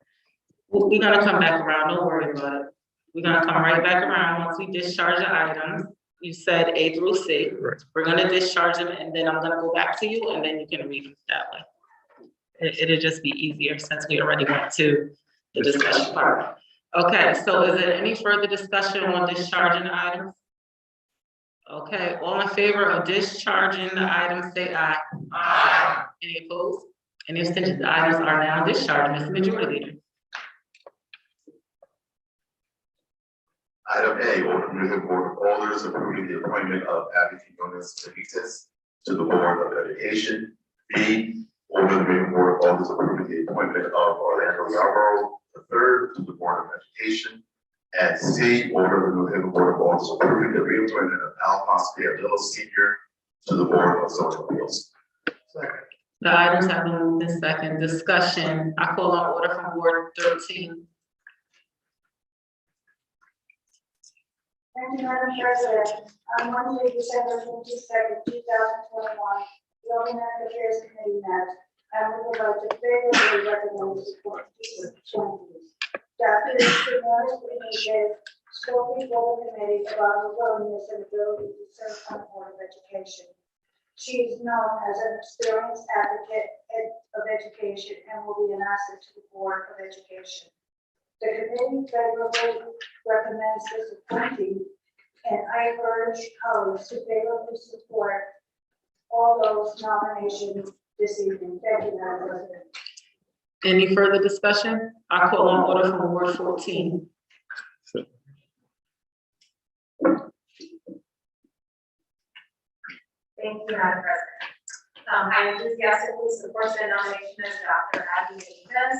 We're gonna come back around, don't worry about it. We're gonna come right back around once we discharge the items. You said A through C. Right. We're gonna discharge them, and then I'm gonna go back to you, and then you can read them that way. It'll just be easier since we already went to the discussion part. Okay, so is there any further discussion on discharging the items? Okay, all in favor of discharging the items, say aye. Aye. Any opposed? Any abstentions? The items are now discharged, Mr. Majority Leader. Item A, order from the Board of Alders approving the appointment of Abby Quinones Benitez to the Board of Education. B, order the Board of Alders approving the appointment of Orlando Yarborough III to the Board of Education. And C, order the New Haven Board of Alders approving the reappointment of Al Pasquale Senior to the Board of Zoning Appeals. The items have been moved in second. Discussion. I call on order from Ward 13. Thank you, Madam President. On Monday, December 22nd, 2021, the Automatic Affairs Committee met and we would like to favorably recommend the support of these appointees. Dr. Quinones Benitez spoke before the committee about her willingness and ability to serve on the Board of Education. She is known as an experienced advocate of education and will be an asset to the Board of Education. The committee favorably recommends this appointee, and I urge colleagues to favorably support all those nominations this evening. Thank you, Madam President. Any further discussion? I call on order from Ward 14. Thank you, Madam President. I enthusiastically support the nomination of Dr. Abby Benitez.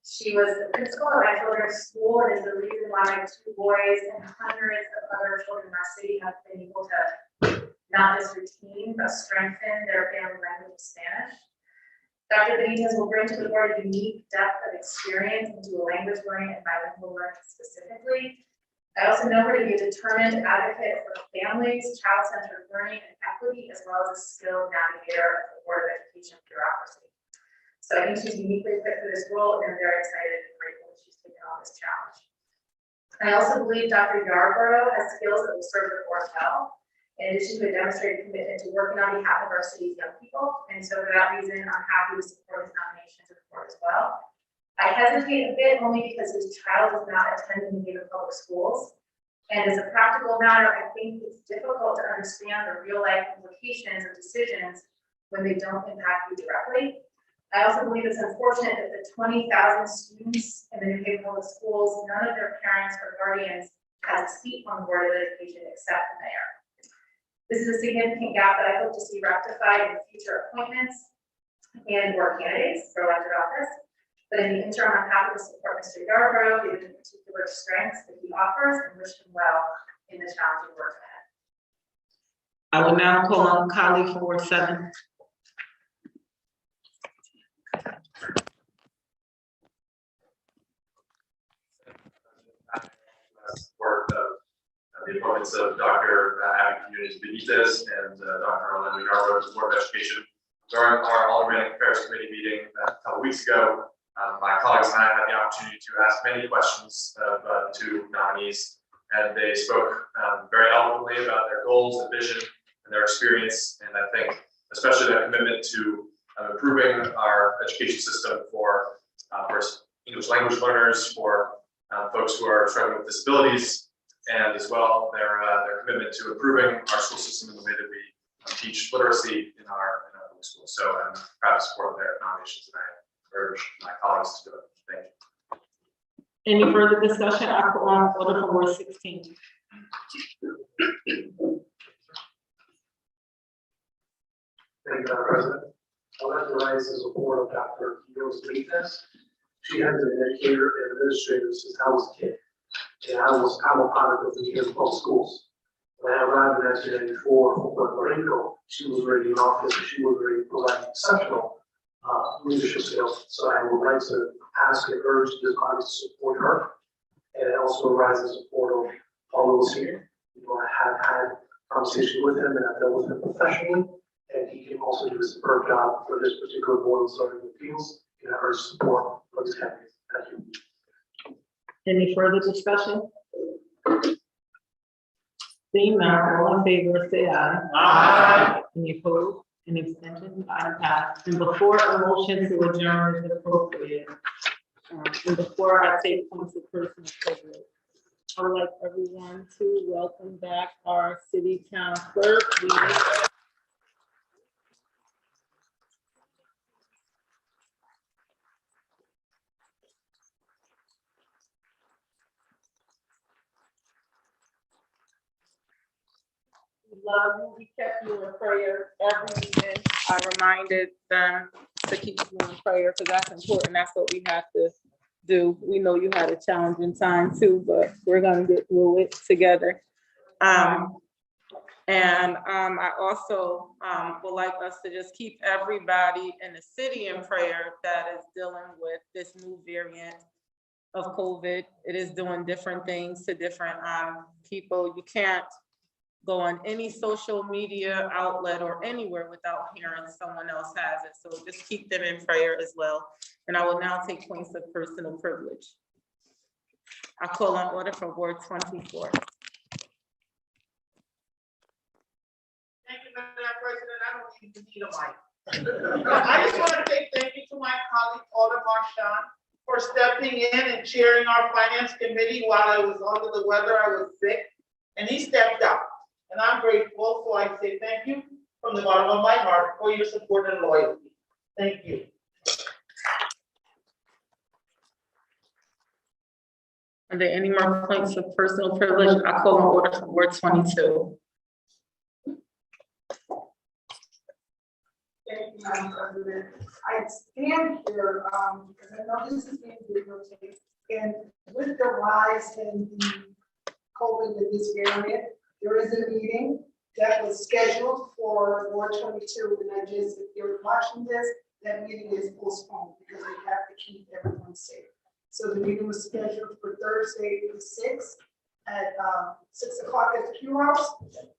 She was the principal of my children's school and is the reason why my two boys and hundreds of other children in our city have been able to not just retain, but strengthen their family language of Spanish. Dr. Benitez will bring to the board a unique depth of experience into language learning and bilingual learning specifically. I also know her to be a determined advocate for families, child-centered learning, and equity, as well as a skilled navigator of the Board of Education bureaucracy. So I think she's uniquely fit for this role, and I'm very excited and grateful that she's taken on this challenge. I also believe Dr. Yarborough has skills that will serve the board well, in addition to a demonstrated commitment to working on behalf of our city's young people. And so for that reason, I'm happy to support his nomination to the board as well. I hesitate a bit only because his child does not attend the New Haven Public Schools. And as a practical matter, I think it's difficult to understand the real life implications of decisions when they don't impact you directly. I also believe it's unfortunate that the 20,000 students in the New Haven Public Schools, none of their parents or guardians has a seat on the Board of Education except the mayor. This is a significant gap that I hope to see rectified in future appointments and or candidates for elected office. But in the interim, I'm happy to support Mr. Yarborough, given the particular strengths that he offers, and wish him well in the challenging work ahead. I will now call on colleague from Ward 7. the appointments of Dr. Abby Benitez and Dr. Orlando Yarwood to the Board of Education. During our Aldermanic Affairs Committee meeting a couple weeks ago, my colleagues and I had the opportunity to ask many questions of the two nominees, and they spoke very eloquently about their goals and vision and their experience, and I think especially their commitment to improving our education system for English language learners, for folks who are struggling with disabilities, and as well their commitment to improving our school system in the way that we teach literacy in our public schools. So I'm proud to support their nominations, and I urge my colleagues to do it. Thank you. Any further discussion? I call on order from Ward 16. Thank you, Madam President. I'd like to rise as a board of Dr. Benitez. She has been an educator and administrator since I was a kid. And I'm a product of the Union Public Schools. When I arrived in 1994 from Puerto Rico, she was already in office and she was already providing exceptional leadership skills. So I would like to ask and urge this body to support her. And also rise in support of Paul Lewis here. I have had conversation with him and I've dealt with him professionally. And he can also do a superb job for this particular board of zoning appeals. And I urge support for this candidate. Thank you. Any further discussion? Seeing none, all in favor, say aye. Aye. Any opposed? Any abstentions? Item passed. And before a motion to adjourn is appropriate, and before I take points of personal privilege, I would like everyone to welcome back our city town clerk. Love you. We kept you in prayer every meeting. I reminded them to keep you in prayer because that's important. That's what we have to do. We know you had a challenging time too, but we're gonna get through it together. I also would like us to just keep everybody in the city in prayer that is dealing with this new variant of COVID. It is doing different things to different people. You can't go on any social media outlet or anywhere without hearing someone else has it. So just keep them in prayer as well. And I will now take points of personal privilege. I call on order for Ward 24. Thank you, Madam President. I don't even need a mic. I just want to say thank you to my colleague, Alder Marchand, for stepping in and chairing our finance committee while I was under the weather. I was sick, and he stepped up. And I'm grateful, so I say thank you from the bottom of my heart for your support and loyalty. Thank you. Are there any more points of personal privilege? I call on order for Ward 22. Thank you, Madam President. I stand here because I know this is being videotaped, and with the rise in the COVID in this variant, there is a meeting that was scheduled for Ward 22, and I just, if you're watching this, that meeting is postponed because we have to keep everyone safe. So the meeting was scheduled for Thursday, the 6th at 6 o'clock at the Q House,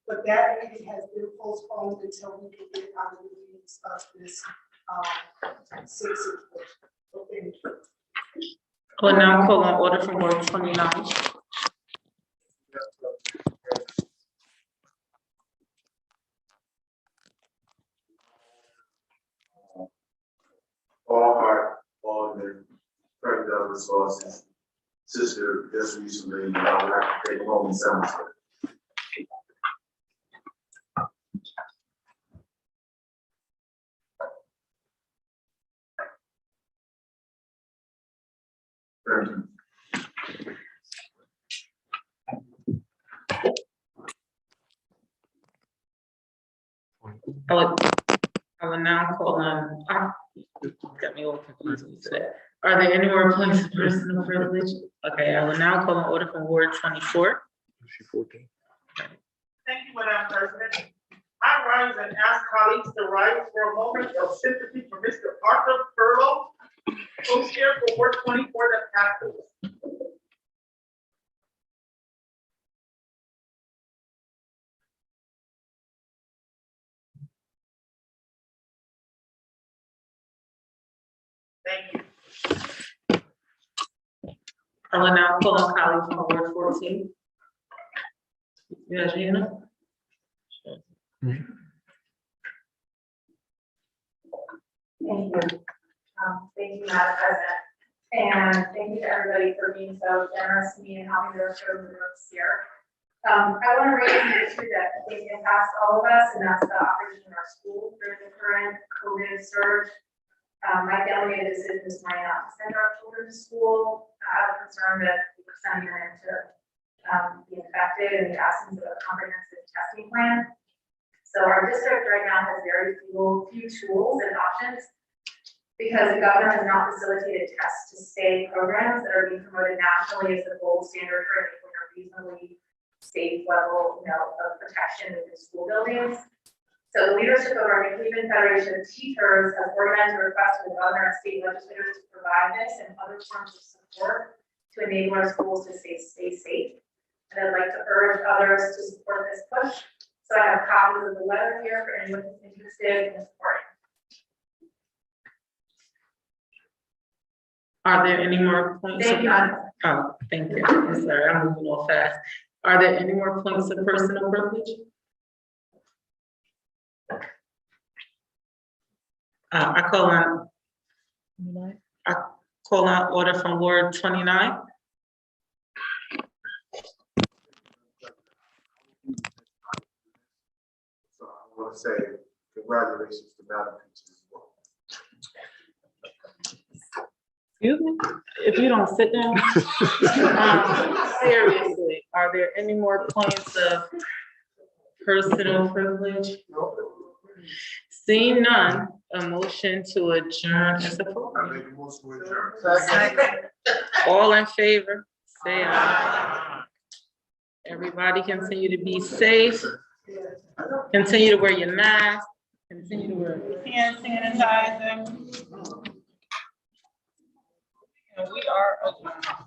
but that meeting has been postponed until we can get out of the meetings of this 6 So thank you. Will now call on order for Ward 29. All heart, all men, Frank Douglas Lawson's sister just recently, I would like to take a moment and silence her. Thank you. I will now call on, got me all confused today. Are there any more points of personal privilege? Okay, I will now call on order for Ward 24. Thank you, Madam President. I rise and ask colleagues to rise for a moment of sympathy for Mr. Arthur Furlow, co-chair for Ward 24 that passed away. Thank you. I will now call on colleagues from Ward 14. Yes, Gina? Thank you. Thank you, Madam President. And thank you to everybody for being so generous to me and helping to show the ropes here. I want to raise an issue that I think impacts all of us, and that's the operation of our school during the current COVID surge. My family made a decision this morning not to send our children to school, out of concern that we were sending them to be infected in the absence of a comprehensive testing plan. So our district right now has very few tools and options because the governor has not facilitated test to stay programs that are being promoted nationally as the gold standard for enabling a reasonably safe level, of protection within school buildings. So the leadership of our New Haven Federation of Teachers has organized a request to the governor and state legislators to provide this and other forms of support to enable our schools to stay safe. And I'd like to urge others to support this push. So I have copies of the letter here for anyone who's interested in supporting. Are there any more points? Thank you. Oh, thank you. I'm sorry, I'm moving a little fast. Are there any more points of personal privilege? I call on order from Ward 29. So I want to say congratulations to Madam Peaches as well. Excuse me, if you don't sit down. Seriously, are there any more points of personal privilege? Seeing none, a motion to adjourn is I appropriate. make a motion to adjourn. All in favor, say aye. Everybody continue to be safe. Continue to wear your mask. Continue to wear hand sanitizer. And we are adjourned.